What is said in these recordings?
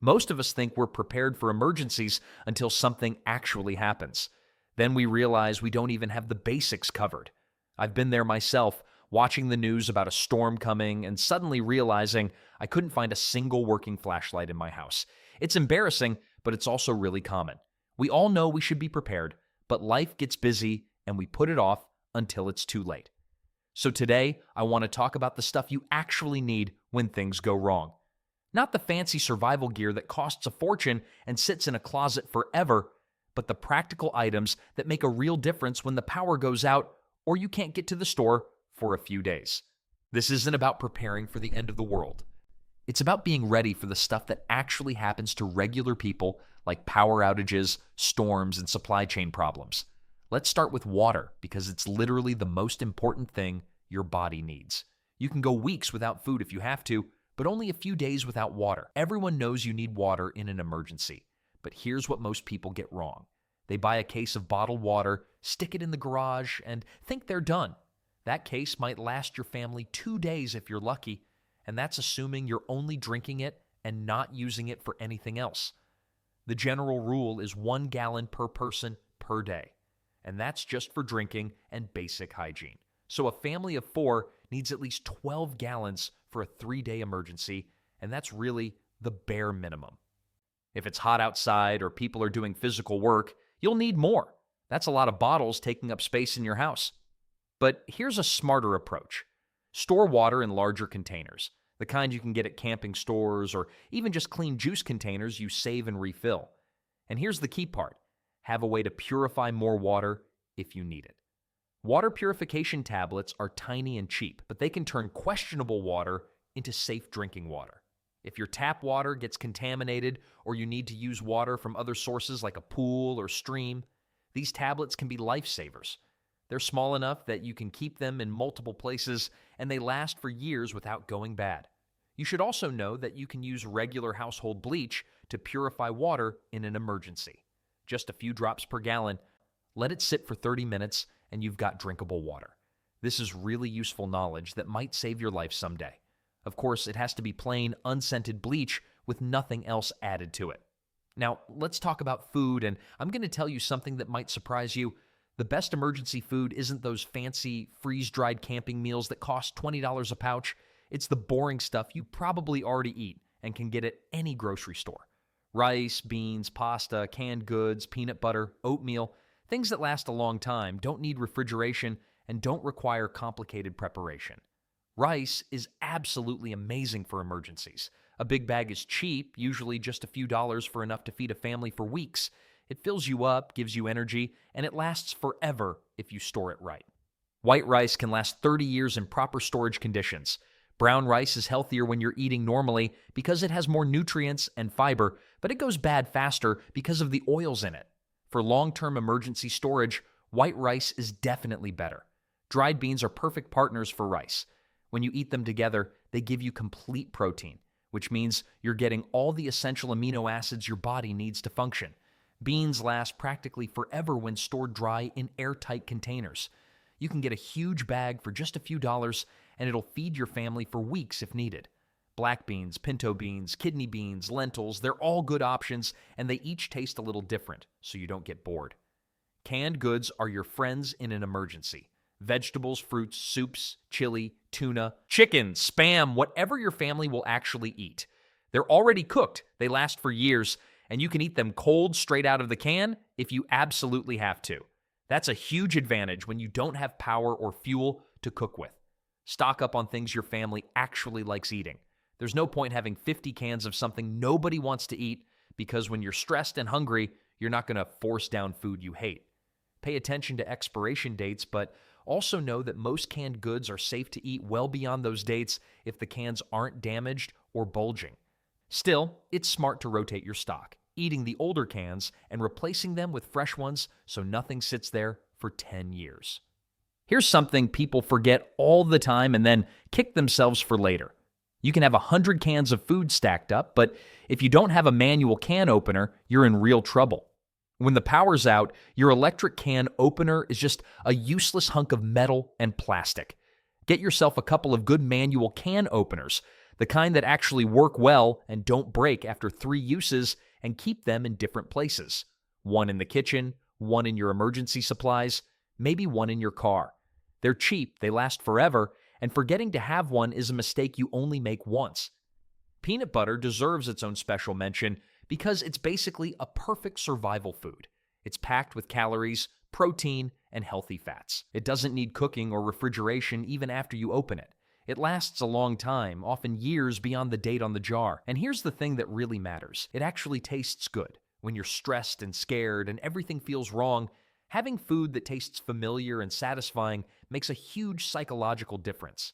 Most of us think we're prepared for emergencies until something actually happens. Then we realize we don't even have the basics covered. I've been there myself, watching the news about a storm coming and suddenly realizing I couldn't find a single working flashlight in my house. It's embarrassing, but it's also really common. We all know we should be prepared, but life gets busy and we put it off until it's too late. So today, I want to talk about the stuff you actually need when things go wrong. Not the fancy survival gear that costs a fortune and sits in a closet forever, but the practical items that make a real difference when the power goes out or you can't get to the store for a few days. This isn't about preparing for the end of the world. It's about being ready for the stuff that actually happens to regular people, like power outages, storms, and supply chain problems. Let's start with water, because it's literally the most important thing your body needs. You can go weeks without food if you have to, but only a few days without water. Everyone knows you need water in an emergency, but here's what most people get wrong. They buy a case of bottled water, stick it in the garage, and think they're done. That case might last your family 2 days if you're lucky, and that's assuming you're only drinking it and not using it for anything else. The general rule is 1 gallon per person per day, and that's just for drinking and basic hygiene. So a family of 4 needs at least 12 gallons for a 3-day emergency, and that's really the bare minimum. If it's hot outside or people are doing physical work, you'll need more. That's a lot of bottles taking up space in your house. But here's a smarter approach. Store water in larger containers, the kind you can get at camping stores or even just clean juice containers you save and refill. And here's the key part. Have a way to purify more water if you need it. Water purification tablets are tiny and cheap, but they can turn questionable water into safe drinking water. If your tap water gets contaminated or you need to use water from other sources like a pool or stream, these tablets can be lifesavers. They're small enough that you can keep them in multiple places and they last for years without going bad. You should also know that you can use regular household bleach to purify water in an emergency. Just a few drops per gallon. Let it sit for 30 minutes and you've got drinkable water. This is really useful knowledge that might save your life someday. Of course, it has to be plain, unscented bleach with nothing else added to it. Now, let's talk about food, and I'm going to tell you something that might surprise you. The best emergency food isn't those fancy, freeze-dried camping meals that cost $20 a pouch. It's the boring stuff you probably already eat and can get at any grocery store. Rice, beans, pasta, canned goods, peanut butter, oatmeal, things that last a long time, don't need refrigeration, and don't require complicated preparation. Rice is absolutely amazing for emergencies. A big bag is cheap, usually just a few dollars for enough to feed a family for weeks. It fills you up, gives you energy, and it lasts forever if you store it right. White rice can last 30 years in proper storage conditions. Brown rice is healthier when you're eating normally because it has more nutrients and fiber, but it goes bad faster because of the oils in it. For long-term emergency storage, white rice is definitely better. Dried beans are perfect partners for rice. When you eat them together, they give you complete protein, which means you're getting all the essential amino acids your body needs to function. Beans last practically forever when stored dry in airtight containers. You can get a huge bag for just a few dollars, and it'll feed your family for weeks if needed. Black beans, pinto beans, kidney beans, lentils, they're all good options, and they each taste a little different, so you don't get bored. Canned goods are your friends in an emergency. Vegetables, fruits, soups, chili, tuna, chicken, Spam, whatever your family will actually eat. They're already cooked, they last for years, and you can eat them cold straight out of the can if you absolutely have to. That's a huge advantage when you don't have power or fuel to cook with. Stock up on things your family actually likes eating. There's no point having 50 cans of something nobody wants to eat because when you're stressed and hungry, you're not going to force down food you hate. Pay attention to expiration dates, but also know that most canned goods are safe to eat well beyond those dates if the cans aren't damaged or bulging. Still, it's smart to rotate your stock, eating the older cans and replacing them with fresh ones so nothing sits there for 10 years. Here's something people forget all the time and then kick themselves for later. You can have 100 cans of food stacked up, but if you don't have a manual can opener, you're in real trouble. When the power's out, your electric can opener is just a useless hunk of metal and plastic. Get yourself a couple of good manual can openers. the kind that actually work well and don't break after 3 uses, and keep them in different places. One in the kitchen, one in your emergency supplies, maybe one in your car. They're cheap, they last forever, and forgetting to have one is a mistake you only make once. Peanut butter deserves its own special mention because it's basically a perfect survival food. It's packed with calories, protein, and healthy fats. It doesn't need cooking or refrigeration even after you open it. It lasts a long time, often years beyond the date on the jar. And here's the thing that really matters. It actually tastes good. When you're stressed and scared and everything feels wrong, having food that tastes familiar and satisfying makes a huge psychological difference.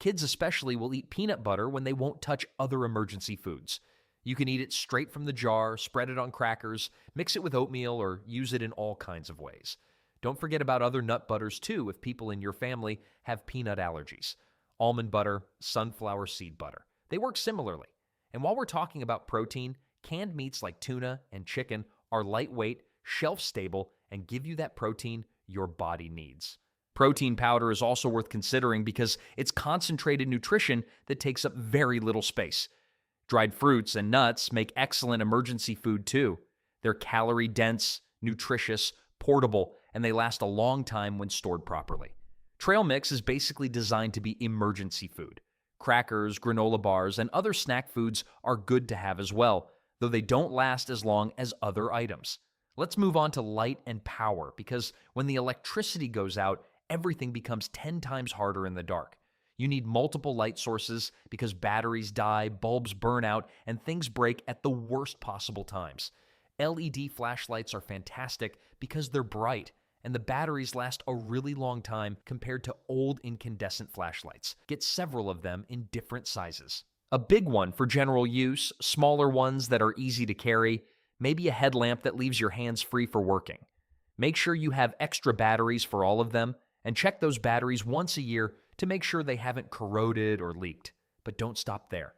Kids especially will eat peanut butter when they won't touch other emergency foods. You can eat it straight from the jar, spread it on crackers, mix it with oatmeal, or use it in all kinds of ways. Don't forget about other nut butters too if people in your family have peanut allergies. Almond butter, sunflower seed butter. They work similarly. And while we're talking about protein, canned meats like tuna and chicken are lightweight, shelf-stable, and give you that protein your body needs. Protein powder is also worth considering because it's concentrated nutrition that takes up very little space. Dried fruits and nuts make excellent emergency food too. They're calorie-dense, nutritious, portable, and they last a long time when stored properly. Trail mix is basically designed to be emergency food. Crackers, granola bars, and other snack foods are good to have as well, though they don't last as long as other items. Let's move on to light and power, because when the electricity goes out, everything becomes 10 times harder in the dark. You need multiple light sources because batteries die, bulbs burn out, and things break at the worst possible times. LED flashlights are fantastic because they're bright, and the batteries last a really long time compared to old incandescent flashlights. Get several of them in different sizes. A big one for general use, smaller ones that are easy to carry, maybe a headlamp that leaves your hands free for working. Make sure you have extra batteries for all of them, and check those batteries once a year to make sure they haven't corroded or leaked. But don't stop there.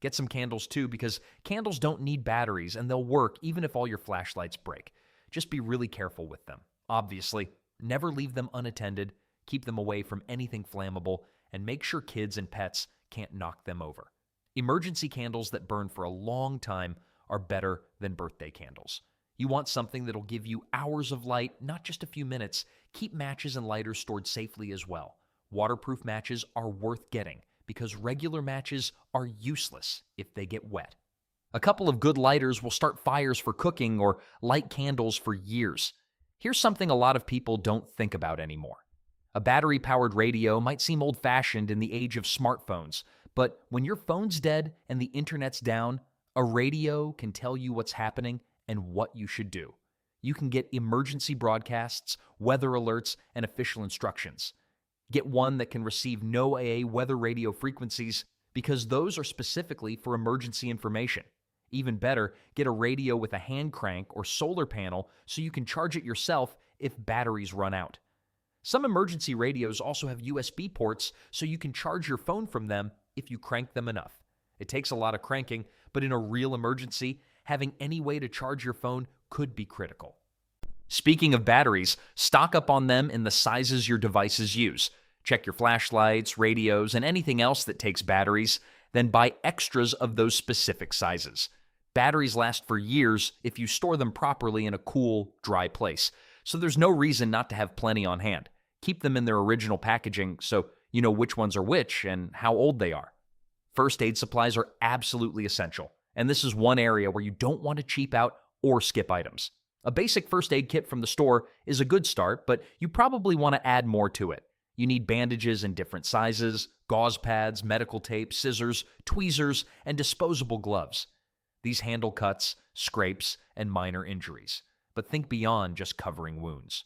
Get some candles too, because candles don't need batteries and they'll work even if all your flashlights break. Just be really careful with them. Obviously, never leave them unattended, keep them away from anything flammable, and make sure kids and pets can't knock them over. Emergency candles that burn for a long time are better than birthday candles. You want something that'll give you hours of light, not just a few minutes. Keep matches and lighters stored safely as well. Waterproof matches are worth getting because regular matches are useless if they get wet. A couple of good lighters will start fires for cooking or light candles for years. Here's something a lot of people don't think about anymore. A battery-powered radio might seem old-fashioned in the age of smartphones, but when your phone's dead and the internet's down, a radio can tell you what's happening and what you should do. You can get emergency broadcasts, weather alerts, and official instructions. Get one that can receive NOAA weather radio frequencies because those are specifically for emergency information. Even better, get a radio with a hand crank or solar panel so you can charge it yourself if batteries run out. Some emergency radios also have USB ports so you can charge your phone from them if you crank them enough. It takes a lot of cranking, but in a real emergency, having any way to charge your phone could be critical. Speaking of batteries, stock up on them in the sizes your devices use. Check your flashlights, radios, and anything else that takes batteries, then buy extras of those specific sizes. Batteries last for years if you store them properly in a cool, dry place, so there's no reason not to have plenty on hand. Keep them in their original packaging so you know which ones are which and how old they are. First aid supplies are absolutely essential, and this is one area where you don't want to cheap out or skip items. A basic first aid kit from the store is a good start, but you probably want to add more to it. You need bandages in different sizes, gauze pads, medical tape, scissors, tweezers, and disposable gloves. These handle cuts, scrapes, and minor injuries, but think beyond just covering wounds.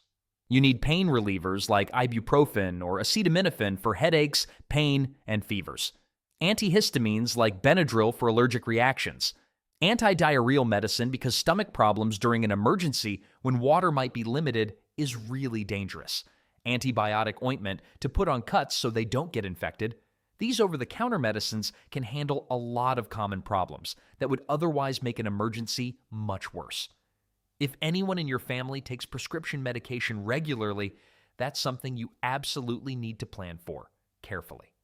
You need pain relievers like ibuprofen or acetaminophen for headaches, pain, and fevers. Antihistamines like Benadryl for allergic reactions. Anti-diarrheal medicine because stomach problems during an emergency when water might be limited is really dangerous. Antibiotic ointment to put on cuts so they don't get infected. These over-the-counter medicines can handle a lot of common problems that would otherwise make an emergency much worse. If anyone in your family takes prescription medication regularly, that's something you absolutely need to plan for carefully.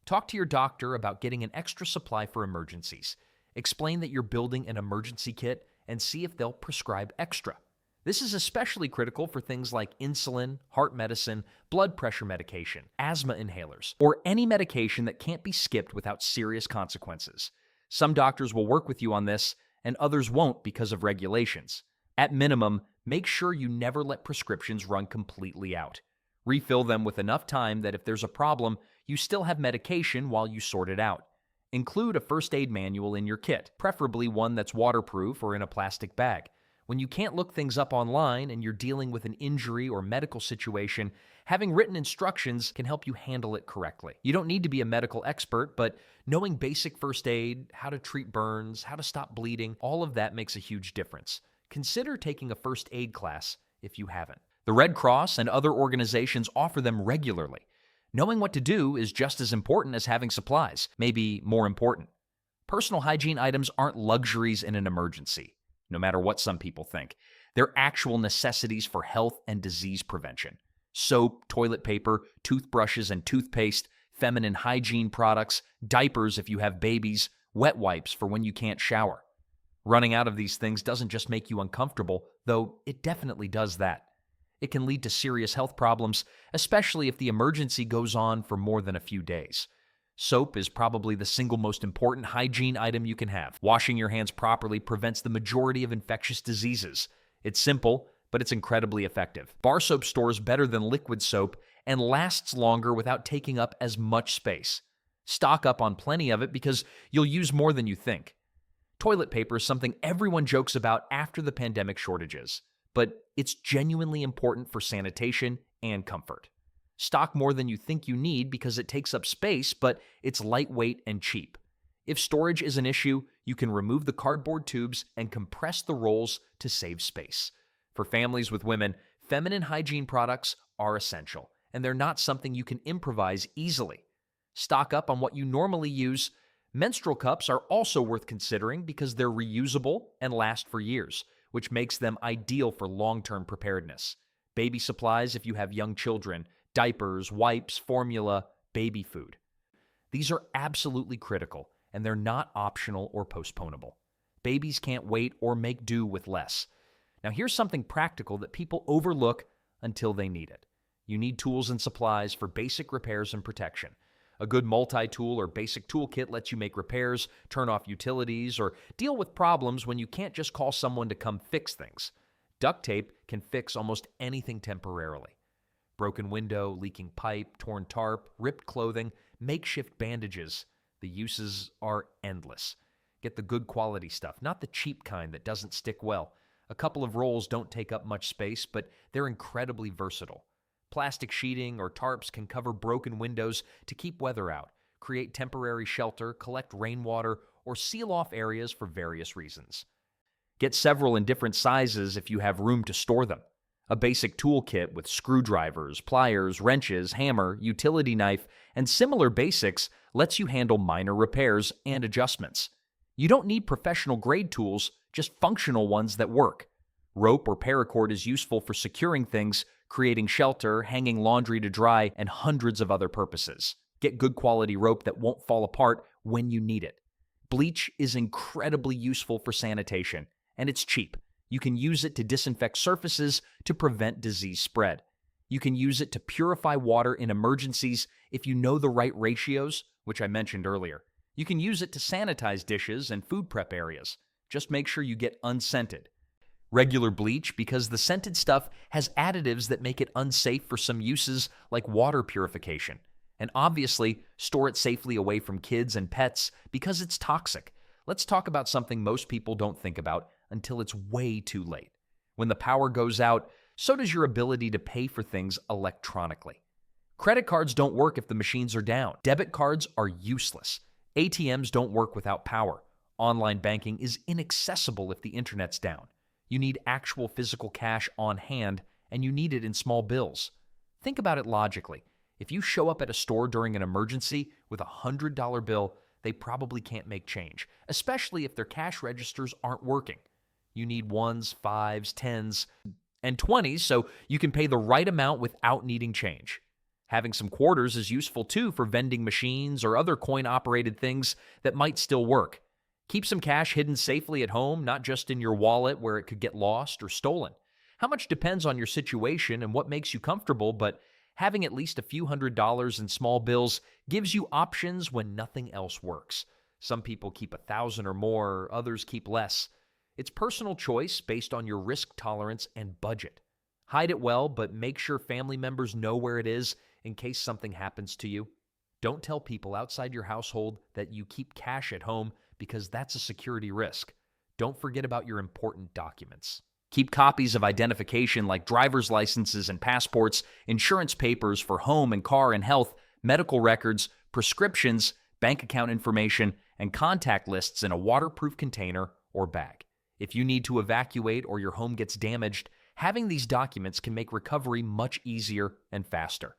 Talk to your doctor about getting an extra supply for emergencies. Explain that you're building an emergency kit and see if they'll prescribe extra. This is especially critical for things like insulin, heart medicine, blood pressure medication, asthma inhalers, or any medication that can't be skipped without serious consequences. Some doctors will work with you on this, and others won't because of regulations. At minimum, make sure you never let prescriptions run completely out. Refill them with enough time that if there's a problem, you still have medication while you sort it out. Include a first aid manual in your kit, preferably one that's waterproof or in a plastic bag. When you can't look things up online and you're dealing with an injury or medical situation, having written instructions can help you handle it correctly. You don't need to be a medical expert, but knowing basic first aid, how to treat burns, how to stop bleeding, all of that makes a huge difference. Consider taking a first aid class if you haven't. The Red Cross and other organizations offer them regularly. Knowing what to do is just as important as having supplies, maybe more important. Personal hygiene items aren't luxuries in an emergency, no matter what some people think. They're actual necessities for health and disease prevention. Soap, toilet paper, toothbrushes and toothpaste, feminine hygiene products, diapers if you have babies, wet wipes for when you can't shower. Running out of these things doesn't just make you uncomfortable, though it definitely does that. It can lead to serious health problems, especially if the emergency goes on for more than a few days. Soap is probably the single most important hygiene item you can have. Washing your hands properly prevents the majority of infectious diseases. It's simple, but it's incredibly effective. Bar soap stores better than liquid soap and lasts longer without taking up as much space. Stock up on plenty of it because you'll use more than you think. Toilet paper is something everyone jokes about after the pandemic shortages, but it's genuinely important for sanitation and comfort. Stock more than you think you need because it takes up space, but it's lightweight and cheap. If storage is an issue, you can remove the cardboard tubes and compress the rolls to save space. For families with women, feminine hygiene products are essential, and they're not something you can improvise easily. Stock up on what you normally use. Menstrual cups are also worth considering because they're reusable and last for years, which makes them ideal for long-term preparedness. Baby supplies if you have young children, diapers, wipes, formula, baby food. These are absolutely critical, and they're not optional or postponable. Babies can't wait or make do with less. Now here's something practical that people overlook until they need it. You need tools and supplies for basic repairs and protection. A good multi-tool or basic toolkit lets you make repairs, turn off utilities, or deal with problems when you can't just call someone to come fix things. Duct tape can fix almost anything temporarily. Broken window, leaking pipe, torn tarp, ripped clothing, makeshift bandages. The uses are endless. Get the good quality stuff, not the cheap kind that doesn't stick well. A couple of rolls don't take up much space, but they're incredibly versatile. Plastic sheeting or tarps can cover broken windows to keep weather out, create temporary shelter, collect rainwater, or seal off areas for various reasons. Get several in different sizes if you have room to store them. A basic toolkit with screwdrivers, pliers, wrenches, hammer, utility knife, and similar basics lets you handle minor repairs and adjustments. You don't need professional-grade tools, just functional ones that work. Rope or paracord is useful for securing things, creating shelter, hanging laundry to dry, and hundreds of other purposes. Get good quality rope that won't fall apart when you need it. Bleach is incredibly useful for sanitation, and it's cheap. You can use it to disinfect surfaces to prevent disease spread. You can use it to purify water in emergencies if you know the right ratios, which I mentioned earlier. You can use it to sanitize dishes and food prep areas. Just make sure you get unscented. Regular bleach because the scented stuff has additives that make it unsafe for some uses like water purification. And obviously, store it safely away from kids and pets because it's toxic. Let's talk about something most people don't think about until it's way too late. When the power goes out, so does your ability to pay for things electronically. Credit cards don't work if the machines are down. Debit cards are useless. ATMs don't work without power. Online banking is inaccessible if the internet's down. You need actual physical cash on hand, and you need it in small bills. Think about it logically. If you show up at a store during an emergency with a $100 bill, they probably can't make change, especially if their cash registers aren't working. You need ones, fives, tens, and 20s so you can pay the right amount without needing change. Having some quarters is useful too for vending machines or other coin-operated things that might still work. Keep some cash hidden safely at home, not just in your wallet where it could get lost or stolen. How much depends on your situation and what makes you comfortable, but having at least a few $100s in small bills gives you options when nothing else works. Some people keep 1,000 or more, others keep less. It's personal choice based on your risk tolerance and budget. Hide it well, but make sure family members know where it is in case something happens to you. Don't tell people outside your household that you keep cash at home because that's a security risk. Don't forget about your important documents. Keep copies of identification like driver's licenses and passports, insurance papers for home and car and health, medical records, prescriptions, bank account information, and contact lists in a waterproof container or bag. If you need to evacuate or your home gets damaged, having these documents can make recovery much easier and faster.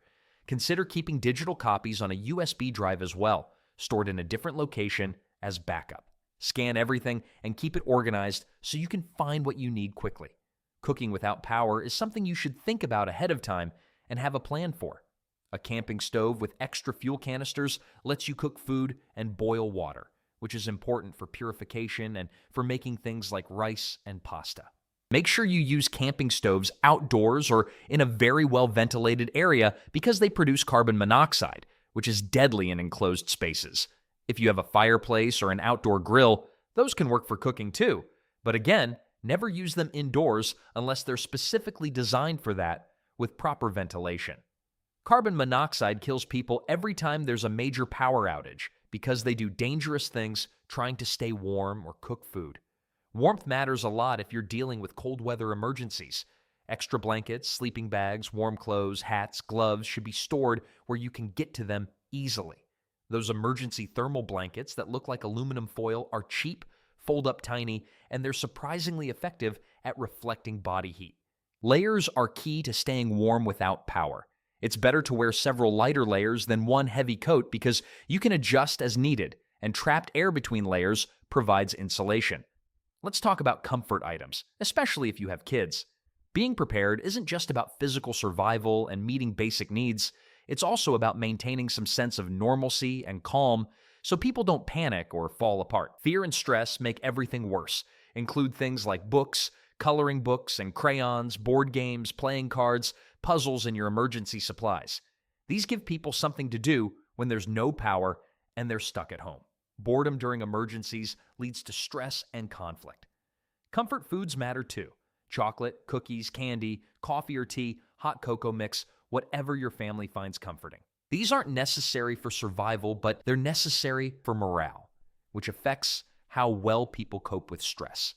Consider keeping digital copies on a USB drive as well, stored in a different location as backup. Scan everything and keep it organized so you can find what you need quickly. Cooking without power is something you should think about ahead of time and have a plan for. A camping stove with extra fuel canisters lets you cook food and boil water, which is important for purification and for making things like rice and pasta. Make sure you use camping stoves outdoors or in a very well-ventilated area because they produce carbon monoxide, which is deadly in enclosed spaces. If you have a fireplace or an outdoor grill, those can work for cooking too. But again, never use them indoors unless they're specifically designed for that with proper ventilation. Carbon monoxide kills people every time there's a major power outage because they do dangerous things trying to stay warm or cook food. Warmth matters a lot if you're dealing with cold weather emergencies. Extra blankets, sleeping bags, warm clothes, hats, gloves should be stored where you can get to them easily. Those emergency thermal blankets that look like aluminum foil are cheap, fold up tiny, and they're surprisingly effective at reflecting body heat. Layers are key to staying warm without power. It's better to wear several lighter layers than one heavy coat because you can adjust as needed, and trapped air between layers provides insulation. Let's talk about comfort items, especially if you have kids. Being prepared isn't just about physical survival and meeting basic needs. It's also about maintaining some sense of normalcy and calm so people don't panic or fall apart. Fear and stress make everything worse. Include things like books, coloring books and crayons, board games, playing cards, puzzles, and your emergency supplies. These give people something to do when there's no power and they're stuck at home. Boredom during emergencies leads to stress and conflict. Comfort foods matter too. Chocolate, cookies, candy, coffee or tea, hot cocoa mix, whatever your family finds comforting. These aren't necessary for survival, but they're necessary for morale, which affects how well people cope with stress.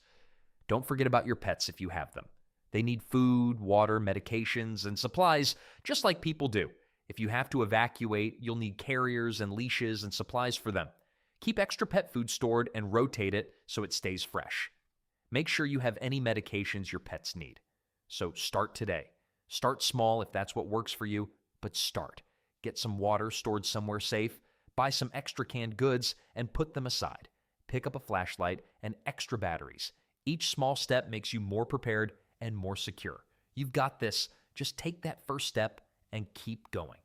Don't forget about your pets if you have them. They need food, water, medications, and supplies just like people do. If you have to evacuate, you'll need carriers and leashes and supplies for them. Keep extra pet food stored and rotate it so it stays fresh. Make sure you have any medications your pets need. So start today. Start small if that's what works for you, but start. Get some water stored somewhere safe, buy some extra canned goods, and put them aside. Pick up a flashlight and extra batteries. Each small step makes you more prepared and more secure. You've got this. Just take that first step and keep going.